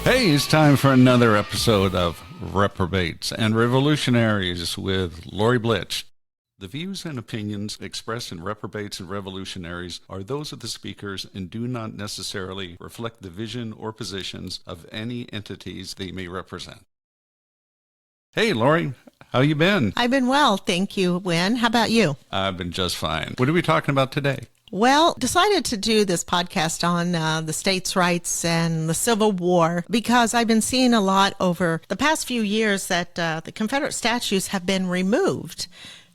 Hey, it's time for another episode of Reprobates and Revolutionaries with Lori Blitch. The views and opinions expressed in Reprobates and Revolutionaries are those of the speakers and do not necessarily reflect the vision or positions of any entities they may represent. Hey, Lori, how you been? I've been well, thank you, Wynn. How about you? I've been just fine. What are we talking about today? Well, decided to do this podcast on the states' rights and the Civil War because I've been seeing a lot over the past few years that the Confederate statues have been removed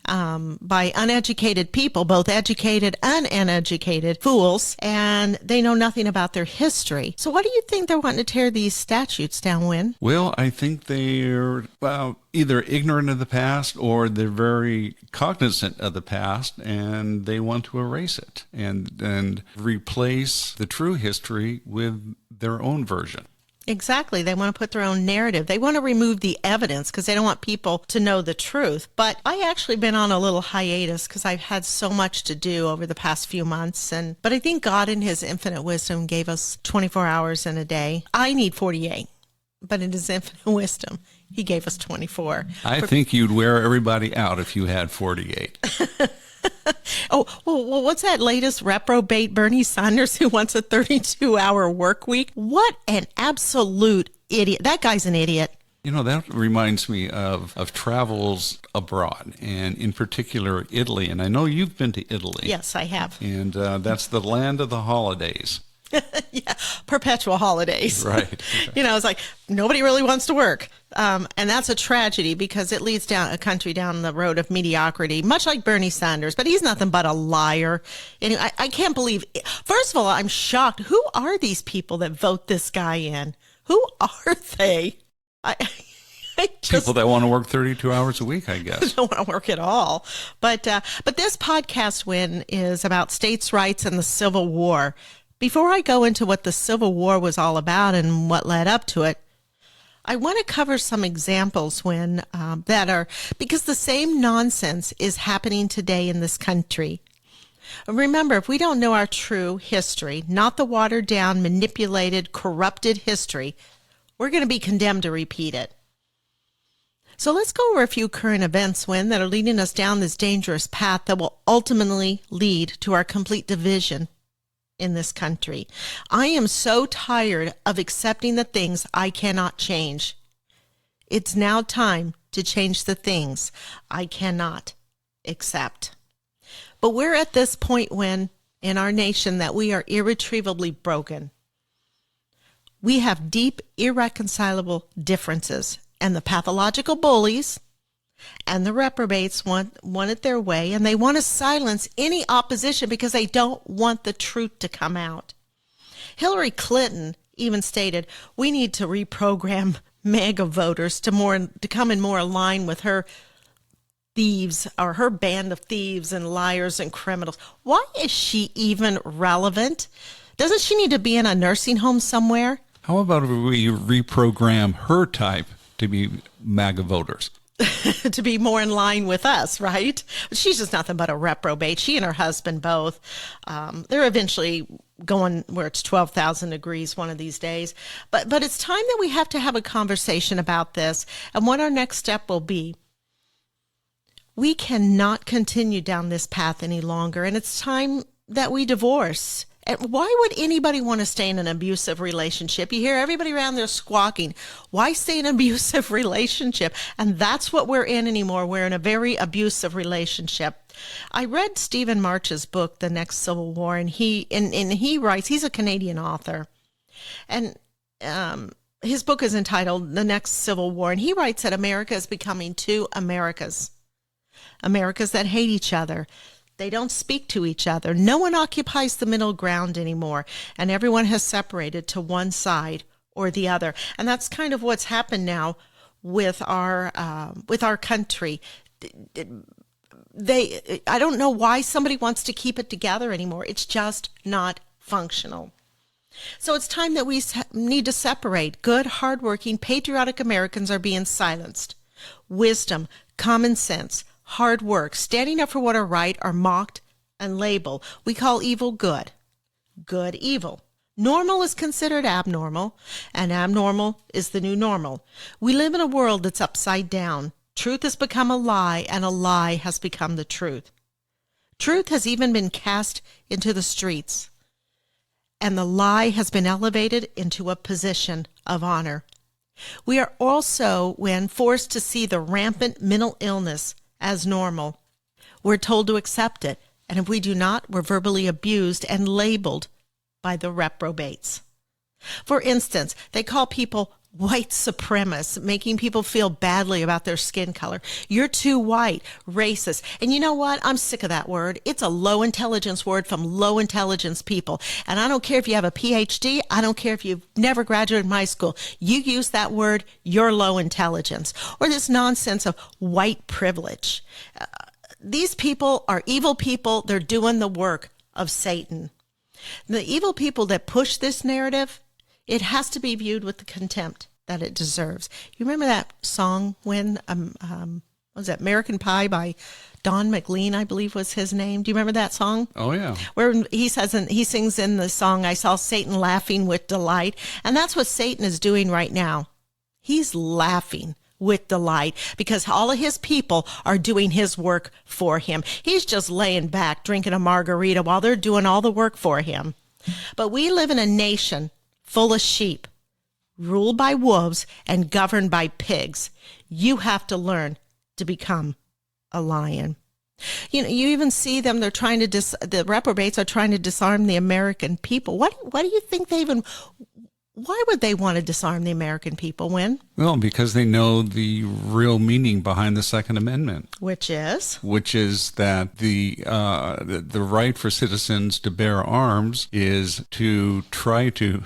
by uneducated people, both educated and uneducated fools, and they know nothing about their history. So what do you think they're wanting to tear these statues down, Wynn? Well, I think they're either ignorant of the past or they're very cognizant of the past and they want to erase it and replace the true history with their own version. Exactly. They want to put their own narrative. They want to remove the evidence because they don't want people to know the truth. But I actually been on a little hiatus because I've had so much to do over the past few months. But I think God in his infinite wisdom gave us 24 hours in a day. I need 48, but in his infinite wisdom, he gave us 24. I think you'd wear everybody out if you had 48. Oh, well, what's that latest reprobate Bernie Sanders who wants a 32-hour work week? What an absolute idiot. That guy's an idiot. You know, that reminds me of travels abroad, and in particular, Italy. And I know you've been to Italy. Yes, I have. And that's the land of the holidays. Yeah, perpetual holidays. Right. You know, it's like nobody really wants to work. And that's a tragedy because it leads down a country down the road of mediocrity, much like Bernie Sanders. But he's nothing but a liar. Anyway, I can't believe. First of all, I'm shocked. Who are these people that vote this guy in? Who are they? People that want to work 32 hours a week, I guess. Don't want to work at all. But this podcast, Wynn, is about states' rights and the Civil War. Before I go into what the Civil War was all about and what led up to it, I want to cover some examples because the same nonsense is happening today in this country. Remember, if we don't know our true history, not the watered down, manipulated, corrupted history, we're going to be condemned to repeat it. So let's go over a few current events, Wynn, that are leading us down this dangerous path that will ultimately lead to our complete division in this country. I am so tired of accepting the things I cannot change. It's now time to change the things I cannot accept. But we're at this point when in our nation that we are irretrievably broken. We have deep, irreconcilable differences, and the pathological bullies and the reprobates want it their way, and they want to silence any opposition because they don't want the truth to come out. Hillary Clinton even stated, we need to reprogram MAGA voters to come in more line with her thieves or her band of thieves and liars and criminals. Why is she even relevant? Doesn't she need to be in a nursing home somewhere? How about if we reprogram her type to be MAGA voters? To be more in line with us, right? She's just nothing but a reprobate. She and her husband both. They're eventually going where it's 12,000 degrees one of these days. But it's time that we have to have a conversation about this and what our next step will be. We cannot continue down this path any longer, and it's time that we divorce. And why would anybody want to stay in an abusive relationship? You hear everybody around there squawking. Why stay in an abusive relationship? And that's what we're in anymore. We're in a very abusive relationship. I read Stephen March's book, The Next Civil War, and he writes, he's a Canadian author, and his book is entitled The Next Civil War, and he writes that America is becoming two Americas that hate each other. They don't speak to each other. No one occupies the middle ground anymore, and everyone has separated to one side or the other. And that's kind of what's happened now with our country. I don't know why somebody wants to keep it together anymore. It's just not functional. So it's time that we need to separate. Good, hardworking, patriotic Americans are being silenced. Wisdom, common sense, hard work, standing up for what are right are mocked and labeled. We call evil good, good evil. Normal is considered abnormal, and abnormal is the new normal. We live in a world that's upside down. Truth has become a lie, and a lie has become the truth. Truth has even been cast into the streets, and the lie has been elevated into a position of honor. We are also, when forced to see the rampant mental illness as normal, we're told to accept it, and if we do not, we're verbally abused and labeled by the reprobates. For instance, they call people white supremacists, making people feel badly about their skin color. You're too white, racist. And you know what? I'm sick of that word. It's a low intelligence word from low intelligence people. And I don't care if you have a PhD. I don't care if you've never graduated from high school. You use that word, you're low intelligence. Or this nonsense of white privilege. These people are evil people. They're doing the work of Satan. The evil people that push this narrative, it has to be viewed with the contempt that it deserves. You remember that song when, what was that, American Pie by Don McLean, I believe was his name. Do you remember that song? Oh, yeah. Where he sings in the song, I saw Satan laughing with delight. And that's what Satan is doing right now. He's laughing with delight because all of his people are doing his work for him. He's just laying back, drinking a margarita while they're doing all the work for him. But we live in a nation full of sheep, ruled by wolves and governed by pigs. You have to learn to become a lion. You know, you even see them, they're trying to, the reprobates are trying to disarm the American people. What do you think why would they want to disarm the American people, Win? Well, because they know the real meaning behind the Second Amendment. Which is? Which is that the right for citizens to bear arms is to try to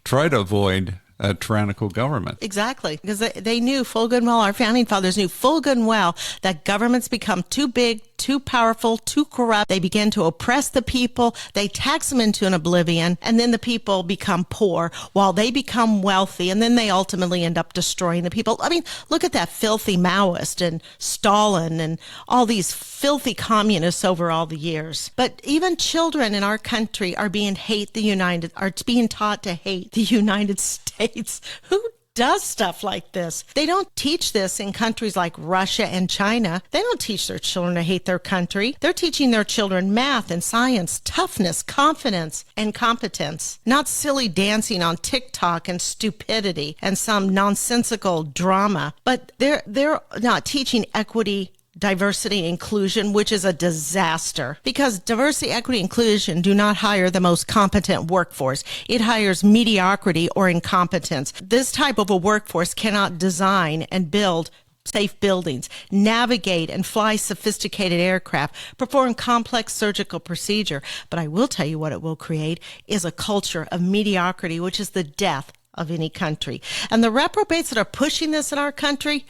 avoid a tyrannical government. Exactly, because they knew full good and well, our founding fathers knew full good and well that governments become too big, too powerful, too corrupt. They begin to oppress the people. They tax them into an oblivion, and then the people become poor while they become wealthy, and then they ultimately end up destroying the people. I mean, look at that filthy Maoist and Stalin and all these filthy communists over all the years. But even children in our country are being taught to hate the United States. Who does stuff like this? They don't teach this in countries like Russia and China. They don't teach their children to hate their country. They're teaching their children math and science, toughness, confidence, and competence, not silly dancing on TikTok and stupidity and some nonsensical drama. But they're not teaching equity, diversity, and inclusion, which is a disaster because diversity, equity, inclusion do not hire the most competent workforce. It hires mediocrity or incompetence. This type of a workforce cannot design and build safe buildings, navigate and fly sophisticated aircraft, perform complex surgical procedure. But I will tell you what it will create is a culture of mediocrity, which is the death of any country. And the reprobates that are pushing this in our country,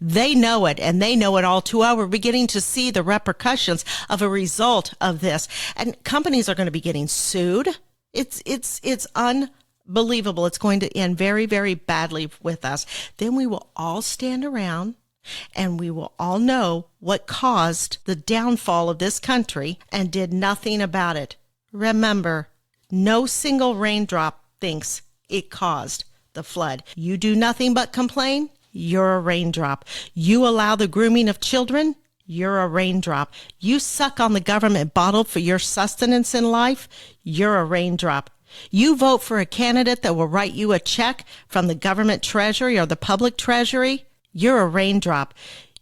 they know it, and they know it all too well. We're beginning to see the repercussions of a result of this. And companies are going to be getting sued. It's unbelievable. It's going to end very, very badly with us. Then we will all stand around and we will all know what caused the downfall of this country and did nothing about it. Remember, no single raindrop thinks it caused the flood. You do nothing but complain, you're a raindrop. You allow the grooming of children, you're a raindrop. You suck on the government bottle for your sustenance in life, you're a raindrop. You vote for a candidate that will write you a check from the government treasury or the public treasury, you're a raindrop.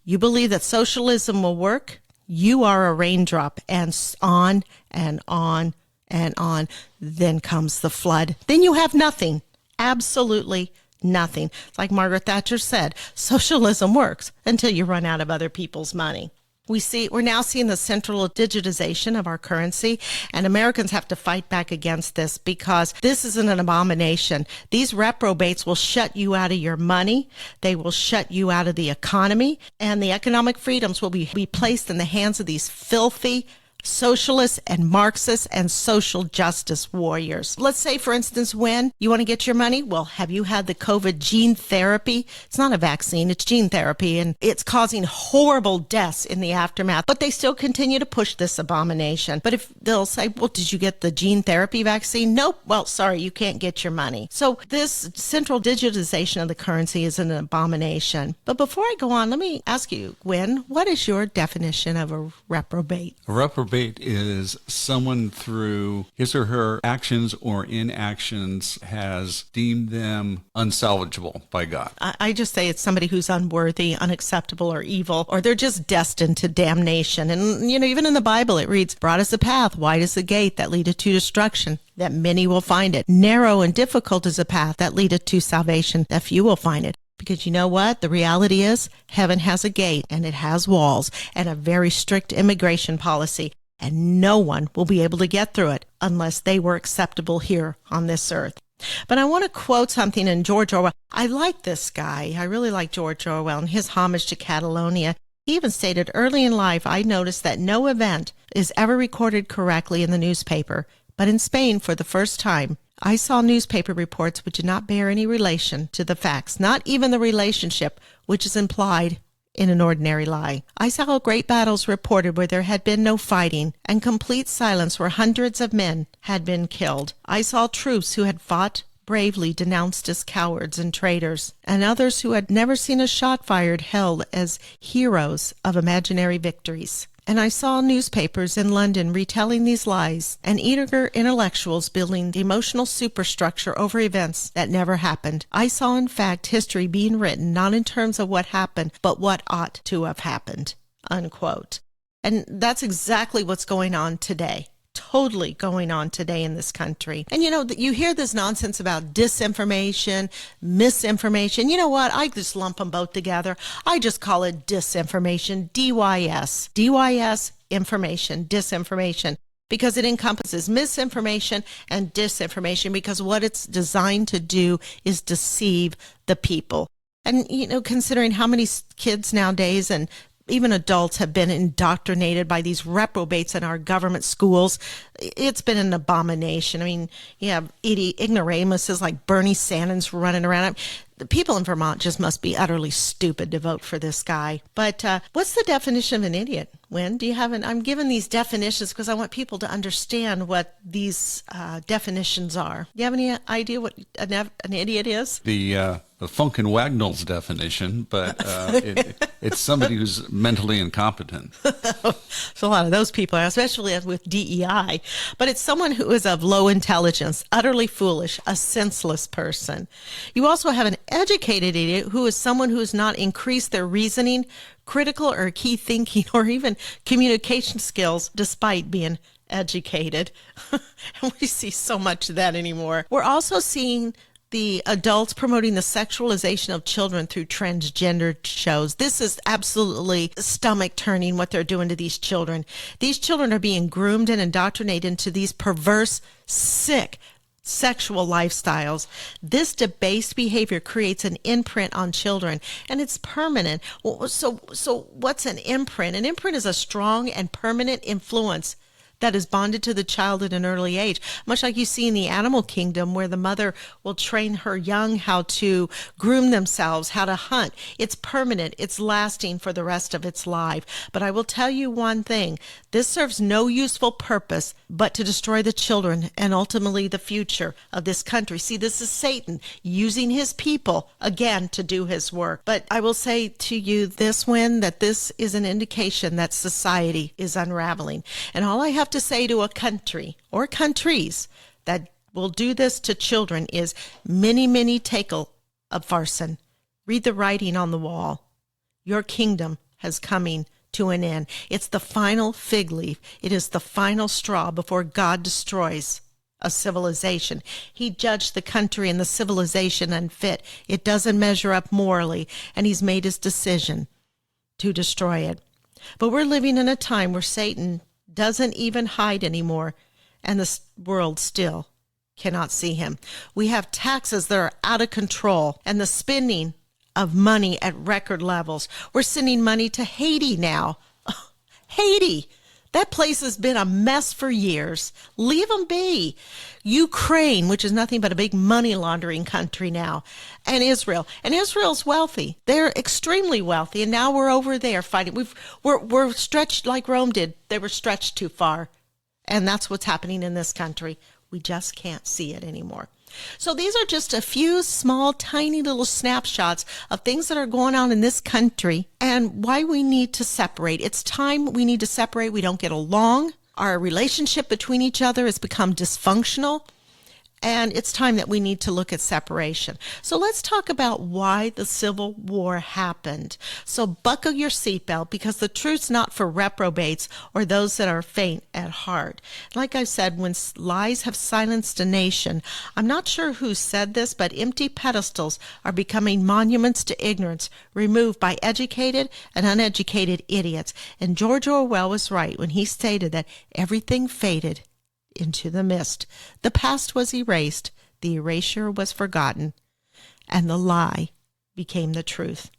You believe that socialism will work, you are a raindrop. And on and on and on. Then comes the flood. Then you have nothing. Absolutely nothing. Like Margaret Thatcher said, socialism works until you run out of other people's money. We're now seeing the central digitization of our currency, and Americans have to fight back against this because this is an abomination. These reprobates will shut you out of your money. They will shut you out of the economy, and the economic freedoms will be placed in the hands of these filthy socialists and Marxists and social justice warriors. Let's say, for instance, when you want to get your money, well, have you had the COVID gene therapy? It's not a vaccine, it's gene therapy, and it's causing horrible deaths in the aftermath. But they still continue to push this abomination. But if they'll say, well, did you get the gene therapy vaccine? Nope. Well, sorry, you can't get your money. So this central digitization of the currency is an abomination. But before I go on, let me ask you, Gwen, what is your definition of a reprobate? A reprobate is someone through his or her actions or inactions has deemed them unsalvageable by God. I just say it's somebody who's unworthy, unacceptable, or evil, or they're just destined to damnation. And, even in the Bible, it reads, broad is the path, wide is the gate that leadeth to destruction, that many will find it. Narrow and difficult is the path that leadeth to salvation, that few will find it. Because you know what? The reality is heaven has a gate and it has walls and a very strict immigration policy. And no one will be able to get through it unless they were acceptable here on this earth. But I want to quote something in George Orwell. I like this guy. I really like George Orwell and his homage to Catalonia. He even stated, early in life, I noticed that no event is ever recorded correctly in the newspaper. But in Spain, for the first time, I saw newspaper reports which did not bear any relation to the facts, not even the relationship which is implied in an ordinary lie. I saw great battles reported where there had been no fighting, and complete silence where hundreds of men had been killed. I saw troops who had fought bravely denounced as cowards and traitors, and others who had never seen a shot fired held as heroes of imaginary victories. And I saw newspapers in London retelling these lies, and eager intellectuals building the emotional superstructure over events that never happened. I saw, in fact, history being written not in terms of what happened, but what ought to have happened, unquote. And that's exactly what's going on today. Totally going on today in this country. And you hear this nonsense about disinformation, misinformation. You know what? I just lump them both together. I just call it disinformation, DYS. DYS, information, disinformation, because it encompasses misinformation and disinformation, because what it's designed to do is deceive the people. And, considering how many kids nowadays and even adults have been indoctrinated by these reprobates in our government schools, it's been an abomination. I mean, you have ignoramuses like Bernie Sanders running around. The people in Vermont just must be utterly stupid to vote for this guy. But what's the definition of an idiot? Wen, do you have I'm giving these definitions because I want people to understand what these definitions are. Do you have any idea what an idiot is? The Funkin' Wagnall's definition, but it's somebody who's mentally incompetent. So a lot of those people are, especially with DEI. But it's someone who is of low intelligence, utterly foolish, a senseless person. You also have an educated idiot who is someone who has not increased their reasoning, critical or key thinking, or even communication skills despite being educated. And we see so much of that anymore. We're also seeing the adults promoting the sexualization of children through transgender shows. This is absolutely stomach turning what they're doing to these children. These children are being groomed and indoctrinated into these perverse, sick, sexual lifestyles. This debased behavior creates an imprint on children, and it's permanent. So what's an imprint? An imprint is a strong and permanent influence that is bonded to the child at an early age, much like you see in the animal kingdom, where the mother will train her young how to groom themselves, how to hunt. It's permanent. It's lasting for the rest of its life. But I will tell you one thing. This serves no useful purpose but to destroy the children and ultimately the future of this country. See, this is Satan using his people, again, to do his work. But I will say to you this, Wen, that this is an indication that society is unraveling. And all I have to say to a country or countries that will do this to children is many, many tekel of farson. Read the writing on the wall. Your kingdom has coming to an end. It's the final fig leaf. It is the final straw before God destroys a civilization. He judged the country and the civilization unfit. It doesn't measure up morally, and he's made his decision to destroy it. But we're living in a time where Satan doesn't even hide anymore, and the world still cannot see him. We have taxes that are out of control, and the spending of money at record levels. We're sending money to Haiti now. Haiti, That place has been a mess for years. Leave them be. Ukraine, which is nothing but a big money laundering country now, and Israel. And Israel's wealthy. They're extremely wealthy, and now we're over there fighting. We're stretched like Rome did. They were stretched too far. And that's what's happening in this country. We just can't see it anymore. So these are just a few small, tiny little snapshots of things that are going on in this country and why we need to separate. It's time we need to separate. We don't get along. Our relationship between each other has become dysfunctional. And it's time that we need to look at separation. So let's talk about why the Civil War happened. So buckle your seatbelt, because the truth's not for reprobates or those that are faint at heart. Like I said, when lies have silenced a nation, I'm not sure who said this, but empty pedestals are becoming monuments to ignorance, removed by educated and uneducated idiots. And George Orwell was right when he stated that everything faded into the mist. The past was erased, the erasure was forgotten, and the lie became the truth.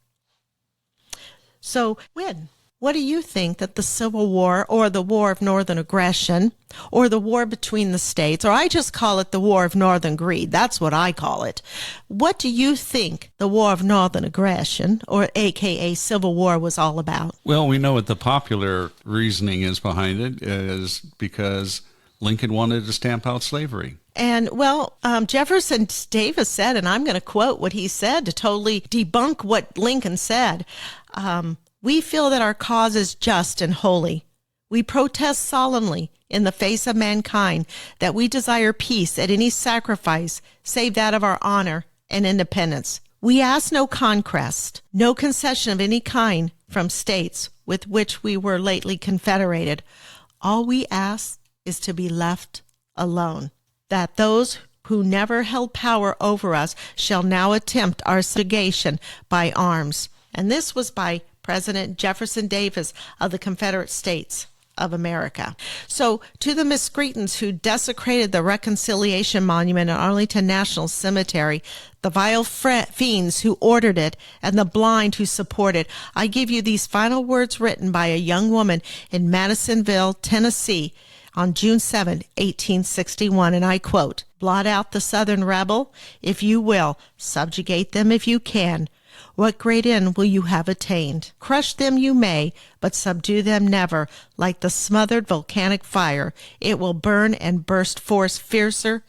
So what do you think that the Civil War, or the War of Northern Aggression, or the war between the states, or I just call it the War of Northern Greed, that's what I call it. What do you think the War of Northern Aggression, or AKA Civil War, was all about? Well, we know what the popular reasoning is behind it is because Lincoln wanted to stamp out slavery. And, Jefferson Davis said, and I'm going to quote what he said to totally debunk what Lincoln said, we feel that our cause is just and holy. We protest solemnly in the face of mankind that we desire peace at any sacrifice save that of our honor and independence. We ask no conquest, no concession of any kind from states with which we were lately confederated. All we ask is to be left alone, that those who never held power over us shall now attempt our subjugation by arms. And this was by President Jefferson Davis of the Confederate States of America. So to the miscreants who desecrated the Reconciliation Monument at Arlington National Cemetery, the vile fiends who ordered it, and the blind who support it, I give you these final words written by a young woman in Madisonville, Tennessee, on June 7, 1861, and I quote, "Blot out the Southern rebel, if you will. Subjugate them if you can. What great end will you have attained? Crush them you may, but subdue them never. Like the smothered volcanic fire, it will burn and burst forth fiercer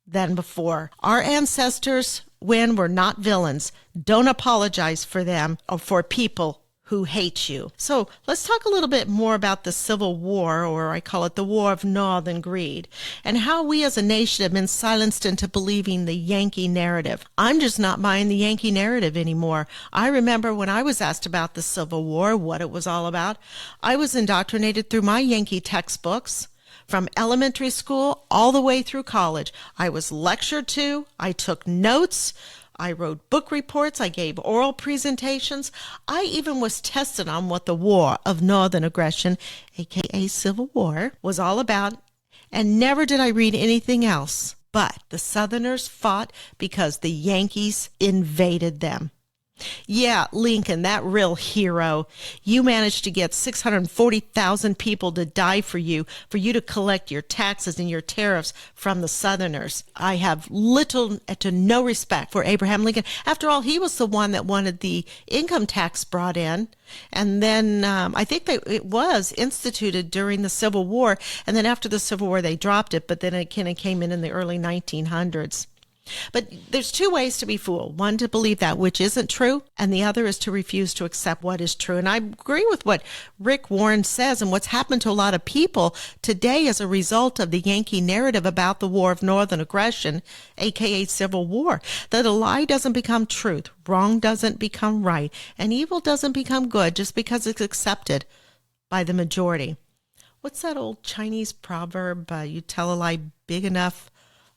than before. Our ancestors, when were not villains. Don't apologize for them or for people who hate you." So let's talk a little bit more about the Civil War, or I call it the War of Northern Greed, and how we as a nation have been silenced into believing the Yankee narrative. I'm just not buying the Yankee narrative anymore. I remember when I was asked about the Civil War, what it was all about, I was indoctrinated through my Yankee textbooks. From elementary school all the way through college, I was lectured to, I took notes, I wrote book reports, I gave oral presentations. I even was tested on what the War of Northern Aggression, aka Civil War, was all about, and never did I read anything else. But the Southerners fought because the Yankees invaded them. Yeah, Lincoln, that real hero. You managed to get 640,000 people to die for you to collect your taxes and your tariffs from the Southerners. I have little to no respect for Abraham Lincoln. After all, he was the one that wanted the income tax brought in. And then I think it was instituted during the Civil War. And then after the Civil War, they dropped it. But then it kind of came in the early 1900s. But there's two ways to be fooled. One, to believe that which isn't true, and the other is to refuse to accept what is true. And I agree with what Rick Warren says, and what's happened to a lot of people today as a result of the Yankee narrative about the War of Northern Aggression, aka Civil War, that a lie doesn't become truth, wrong doesn't become right, and evil doesn't become good just because it's accepted by the majority. What's that old Chinese proverb? You tell a lie big enough,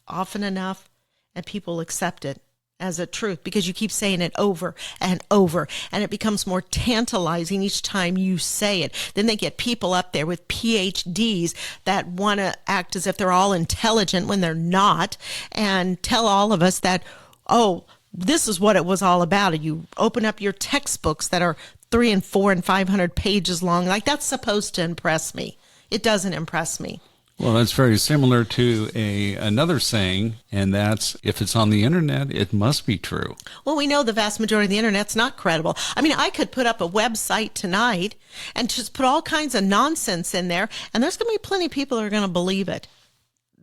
often enough, and people accept it as a truth because you keep saying it over and over, and it becomes more tantalizing each time you say it. Then they get people up there with PhDs that want to act as if they're all intelligent when they're not, and tell all of us that, oh, this is what it was all about. And you open up your textbooks that are 300 and 400 and 500 pages long. Like, that's supposed to impress me. It doesn't impress me. Well, that's very similar to another saying, and that's, if it's on the internet, it must be true. Well, we know the vast majority of the internet's not credible. I mean, I could put up a website tonight and just put all kinds of nonsense in there, and there's going to be plenty of people who are going to believe it.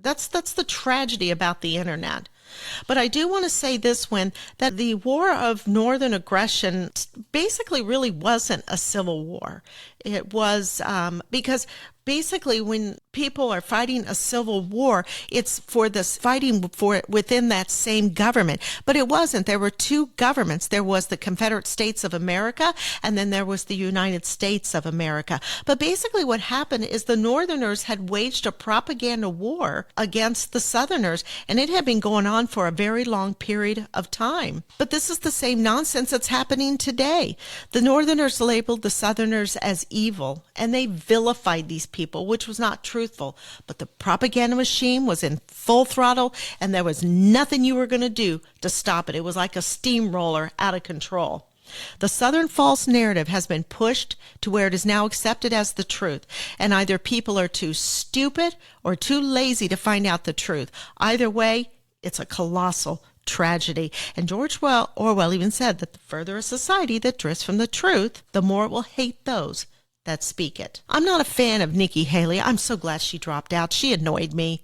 That's the tragedy about the internet. But I do want to say this, Win, that the war of northern aggression basically really wasn't a civil war. It was because basically when people are fighting a civil war, it's for this fighting for it within that same government. But it wasn't. There were two governments. There was the Confederate States of America, and then there was the United States of America. But basically what happened is the Northerners had waged a propaganda war against the Southerners, and it had been going on for a very long period of time. But this is the same nonsense that's happening today. The Northerners labeled the Southerners as evil, and they vilified these people, which was not truthful. But the propaganda machine was in full throttle, and there was nothing you were going to do to stop it. It was like a steamroller out of control. The Southern false narrative has been pushed to where it is now accepted as the truth, and either people are too stupid or too lazy to find out the truth. Either way, it's a colossal tragedy. And George Orwell even said that the further a society that drifts from the truth, the more it will hate those that speak it. I'm not a fan of Nikki Haley. I'm so glad she dropped out. She annoyed me.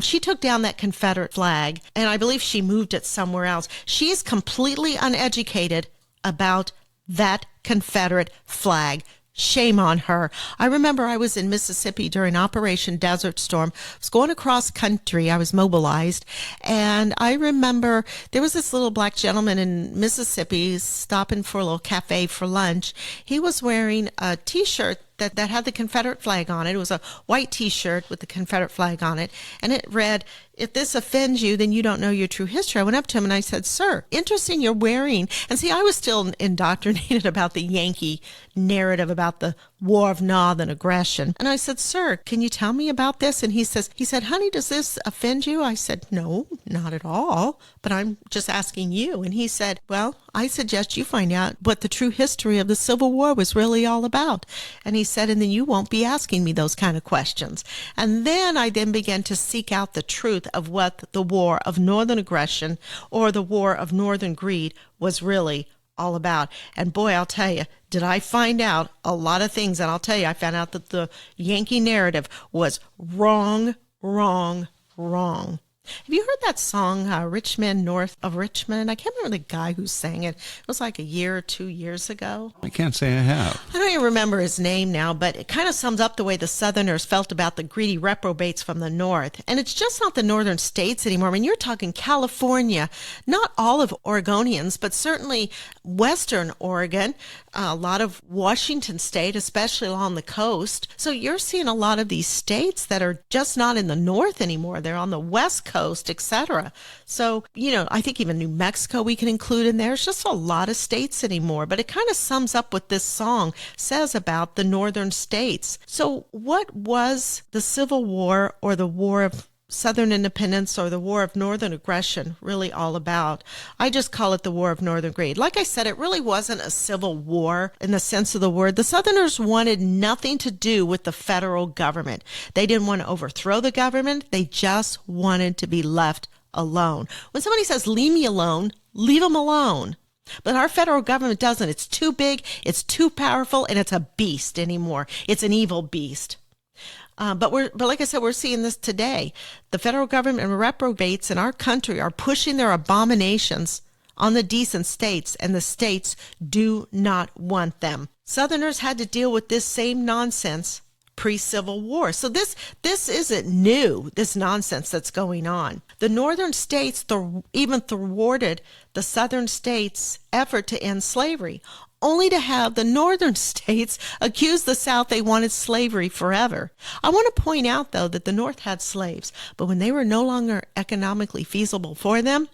She took down that Confederate flag, and I believe she moved it somewhere else. She is completely uneducated about that Confederate flag. Shame on her. I remember I was in Mississippi during Operation Desert Storm. I was going across country. I was mobilized. And I remember there was this little black gentleman in Mississippi stopping for a little cafe for lunch. He was wearing a T-shirt that had the Confederate flag on it. It was a white T-shirt with the Confederate flag on it. And it read, "If this offends you, then you don't know your true history." I went up to him and I said, "Sir, interesting you're wearing." And see, I was still indoctrinated about the Yankee narrative about the war of northern aggression. And I said, "Sir, can you tell me about this?" And he said, "Honey, does this offend you?" I said, "No, not at all, but I'm just asking you." And he said, "Well, I suggest you find out what the true history of the Civil War was really all about." And he said, "And then you won't be asking me those kind of questions." And then I began to seek out the truth of what the war of northern aggression or the war of northern greed was really all about. And boy, I'll tell you, did I find out a lot of things. And I'll tell you, I found out that the Yankee narrative was wrong, wrong, wrong. Have you heard that song, Rich Men North of Richmond? I can't remember the guy who sang it. It was like a year or 2 years ago. I can't say I have. I don't even remember his name now, but it kind of sums up the way the Southerners felt about the greedy reprobates from the North. And it's just not the northern states anymore. I mean, you're talking California, not all of Oregonians, but certainly Western Oregon, a lot of Washington State, especially along the coast. So you're seeing a lot of these states that are just not in the North anymore. They're on the West Coast, etc. So, I think even New Mexico we can include in there. It's just a lot of states anymore. But it kind of sums up what this song says about the northern states. So what was the Civil War or the War of Southern Independence or the War of Northern Aggression really all about? I just call it the War of Northern Greed. Like I said, it really wasn't a civil war in the sense of the word. The Southerners wanted nothing to do with the federal government. They didn't want to overthrow the government. They just wanted to be left alone. When somebody says, "Leave me alone," leave them alone. But our federal government doesn't. It's too big, it's too powerful, and it's a beast anymore. It's an evil beast. But like I said, we're seeing this today. The federal government and reprobates in our country are pushing their abominations on the decent states, and the states do not want them. Southerners had to deal with this same nonsense pre-Civil War. So this isn't new, this nonsense that's going on. The northern states even thwarted the southern states' effort to end slavery, only to have the northern states accuse the South they wanted slavery forever. I want to point out, though, that the North had slaves, but when they were no longer economically feasible for them,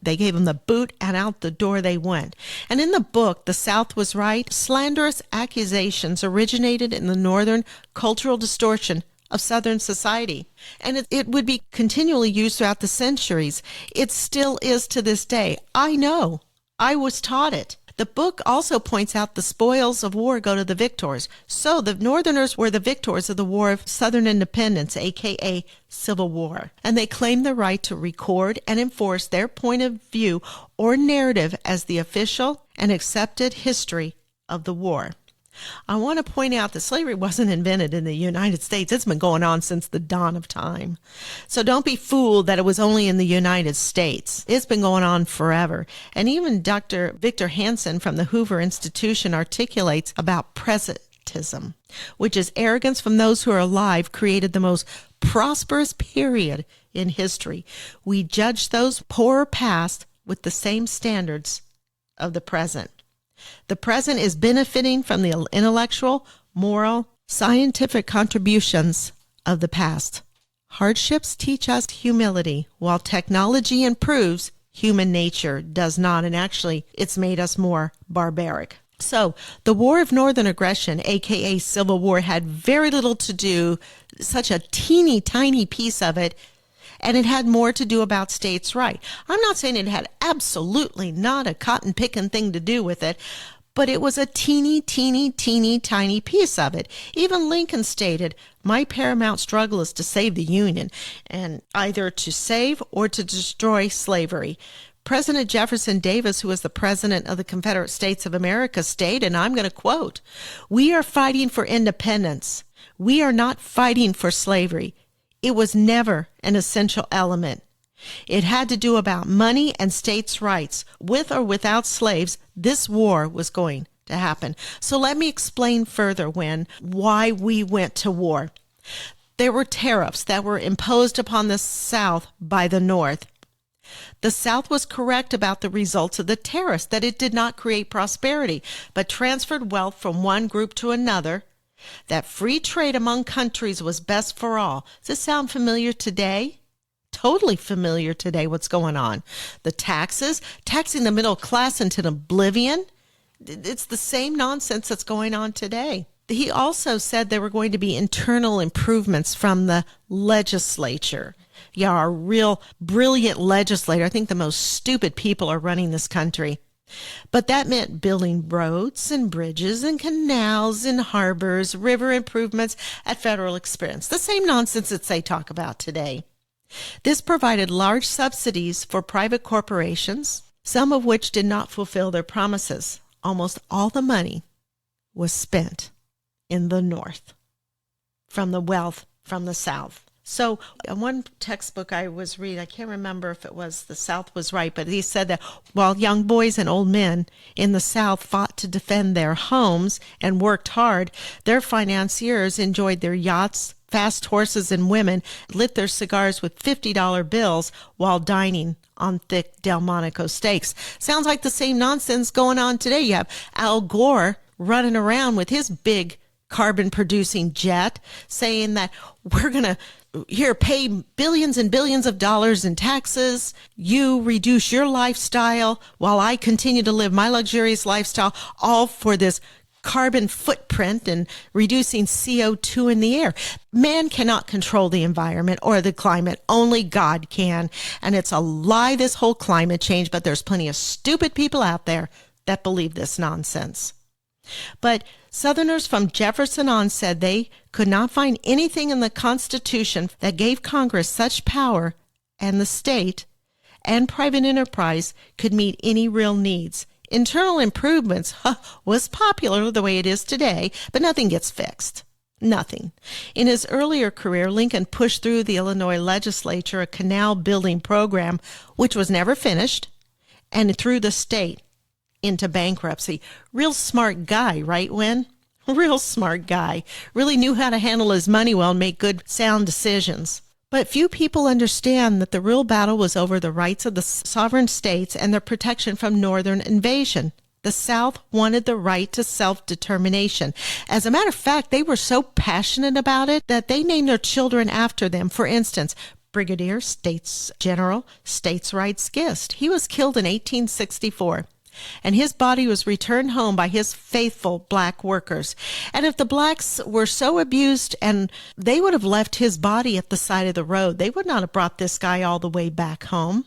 they gave them the boot, and out the door they went. And in the book, The South Was Right, slanderous accusations originated in the northern cultural distortion of Southern society. And it would be continually used throughout the centuries. It still is to this day. I know. I was taught it. The book also points out the spoils of war go to the victors. So the Northerners were the victors of the War of Southern Independence, aka Civil War, and they claimed the right to record and enforce their point of view or narrative as the official and accepted history of the war. I want to point out that slavery wasn't invented in the United States. It's been going on since the dawn of time. So don't be fooled that it was only in the United States. It's been going on forever. And even Dr. Victor Hanson from the Hoover Institution articulates about presentism, which is arrogance from those who are alive created the most prosperous period in history. We judge those poorer past with the same standards of the present. The present is benefiting from the intellectual, moral, scientific contributions of the past. Hardships teach us humility, while technology improves, human nature does not, and actually it's made us more barbaric. So the War of Northern Aggression, aka Civil War, had very little to do, such a teeny tiny piece of it, and it had more to do about states' right. I'm not saying it had absolutely not a cotton-picking thing to do with it, but it was a teeny tiny piece of it. Even Lincoln stated, "My paramount struggle is to save the Union, and either to save or to destroy slavery." President Jefferson Davis, who was the president of the Confederate States of America, stated, and I'm going to quote, "We are fighting for independence. We are not fighting for slavery. It was never an essential element. It had to do about money and states' rights. With or without slaves, this war was going to happen." So let me explain further why we went to war. There were tariffs that were imposed upon the South by the North. The South was correct about the results of the tariffs, that it did not create prosperity, but transferred wealth from one group to another, that free trade among countries was best for all. Does this sound familiar today? Totally familiar today, what's going on. The taxes, taxing the middle class into oblivion. It's the same nonsense that's going on today. He also said there were going to be internal improvements from the legislature. Yeah, our real brilliant legislator. I think the most stupid people are running this country. But that meant building roads and bridges and canals and harbors, river improvements at federal expense. The same nonsense that they talk about today. This provided large subsidies for private corporations, some of which did not fulfill their promises. Almost all the money was spent in the North from the wealth from the South. So one textbook I was reading, I can't remember if it was The South Was Right, but he said that while young boys and old men in the South fought to defend their homes and worked hard, their financiers enjoyed their yachts, fast horses, and women, lit their cigars with $50 bills while dining on thick Delmonico steaks. Sounds like the same nonsense going on today. You have Al Gore running around with his big carbon-producing jet saying that we're going to pay billions and billions of dollars in taxes. You reduce your lifestyle while I continue to live my luxurious lifestyle, all for this carbon footprint and reducing CO2 in the air. Man cannot control the environment or the climate. Only God can. And it's a lie, this whole climate change, but there's plenty of stupid people out there that believe this nonsense. But Southerners from Jefferson on said they could not find anything in the Constitution that gave Congress such power, and the state and private enterprise could meet any real needs. Internal improvements was popular the way it is today, but nothing gets fixed. Nothing. In his earlier career, Lincoln pushed through the Illinois legislature a canal building program, which was never finished, and threw the state into bankruptcy. Real smart guy, right, Win? Real smart guy. Really knew how to handle his money well and make good, sound decisions. But few people understand that the real battle was over the rights of the sovereign states and their protection from northern invasion. The South wanted the right to self-determination. As a matter of fact, they were so passionate about it that they named their children after them. For instance, Brigadier States General States Rights Gist. He was killed in 1864. And his body was returned home by his faithful black workers. And if the blacks were so abused, and they would have left his body at the side of the road, they would not have brought this guy all the way back home.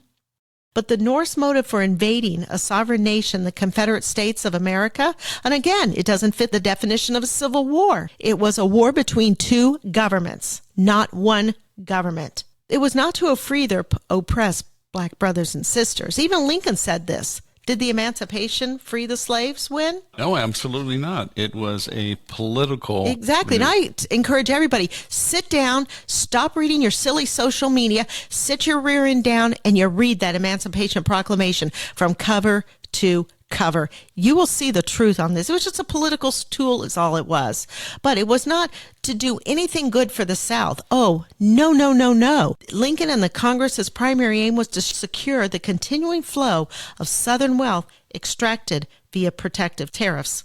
But the Norse motive for invading a sovereign nation, the Confederate States of America, and again, it doesn't fit the definition of a civil war. It was a war between two governments, not one government. It was not to free their oppressed black brothers and sisters. Even Lincoln said this. Did the Emancipation free the slaves win? No, absolutely not. It was a political... Exactly. And I encourage everybody, sit down, stop reading your silly social media, sit your rear end down, and you read that Emancipation Proclamation from cover to cover. You will see the truth on this. It was just a political tool is all it was. But it was not to do anything good for the South. Oh, no, no, no, no. Lincoln and the Congress's primary aim was to secure the continuing flow of Southern wealth extracted via protective tariffs.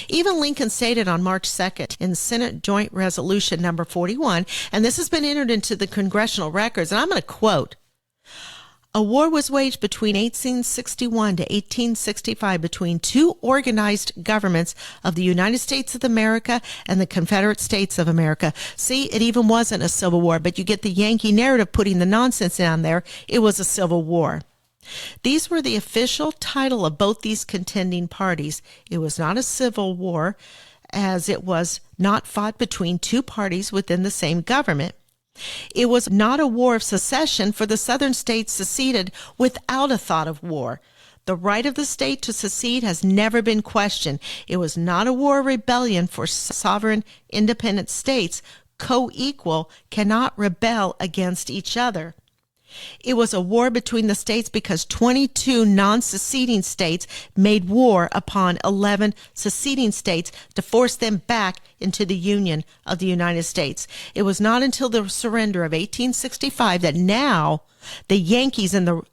Even Lincoln stated on March 2nd in Senate Joint Resolution number 41, and this has been entered into the congressional records, and I'm going to quote, "A war was waged between 1861 to 1865 between two organized governments of the United States of America and the Confederate States of America." See, it even wasn't a civil war, but you get the Yankee narrative putting the nonsense down there. It was a civil war. These were the official title of both these contending parties. It was not a civil war, as it was not fought between two parties within the same government. It was not a war of secession, for the Southern states seceded without a thought of war. The right of the state to secede has never been questioned. It was not a war of rebellion, for sovereign independent states, co-equal, cannot rebel against each other. It was a war between the states because 22 non-seceding states made war upon 11 seceding states to force them back into the Union of the United States. It was not until the surrender of 1865 that now the Yankees and the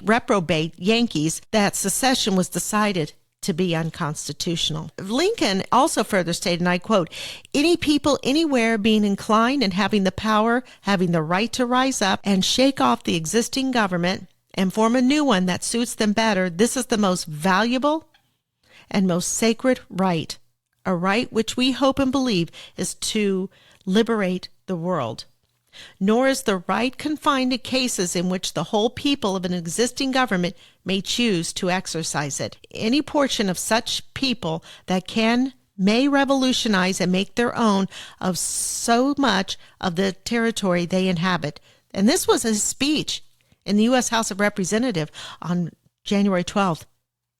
reprobate Yankees that secession was decided to be unconstitutional. Lincoln also further stated, and I quote, "Any people anywhere being inclined and having the power, having the right to rise up and shake off the existing government and form a new one that suits them better, this is the most valuable and most sacred right, a right which we hope and believe is to liberate the world. Nor is the right confined to cases in which the whole people of an existing government may choose to exercise it. Any portion of such people that may revolutionize and make their own of so much of the territory they inhabit." And this was his speech in the U.S. House of Representatives on January 12th.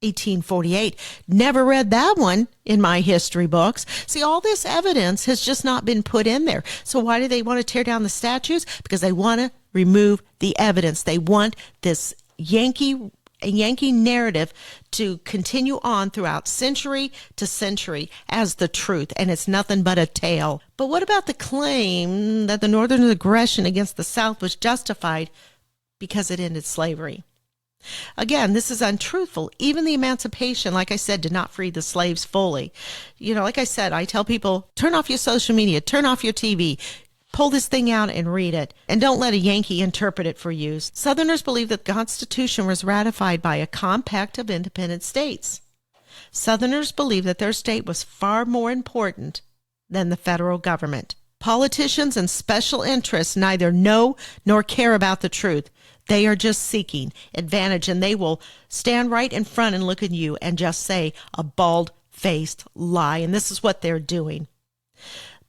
1848. Never read that one in my history books. See, all this evidence has just not been put in there. So why do they want to tear down the statues? Because they want to remove the evidence. They want this Yankee narrative to continue on throughout century to century as the truth, and it's nothing but a tale. But what about the claim that the Northern aggression against the South was justified because it ended slavery? Again, this is untruthful. Even the Emancipation, like I said, did not free the slaves fully. Like I said, I tell people, turn off your social media, turn off your TV, pull this thing out and read it, and don't let a Yankee interpret it for you. Southerners believe that the Constitution was ratified by a compact of independent states. Southerners believe that their state was far more important than the federal government. Politicians and special interests neither know nor care about the truth. They are just seeking advantage, and they will stand right in front and look at you and just say a bald-faced lie, and this is what they're doing.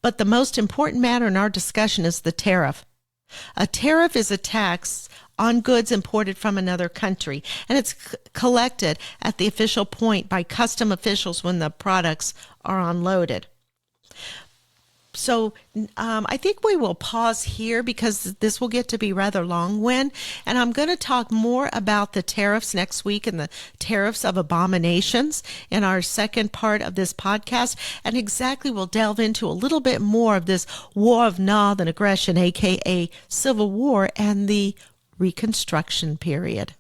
But the most important matter in our discussion is the tariff. A tariff is a tax on goods imported from another country, and it's collected at the official point by custom officials when the products are unloaded. So I think we will pause here because this will get to be rather long, and I'm going to talk more about the tariffs next week and the tariffs of abominations in our second part of this podcast, and exactly we'll delve into a little bit more of this war of Northern aggression, aka Civil War, and the Reconstruction period.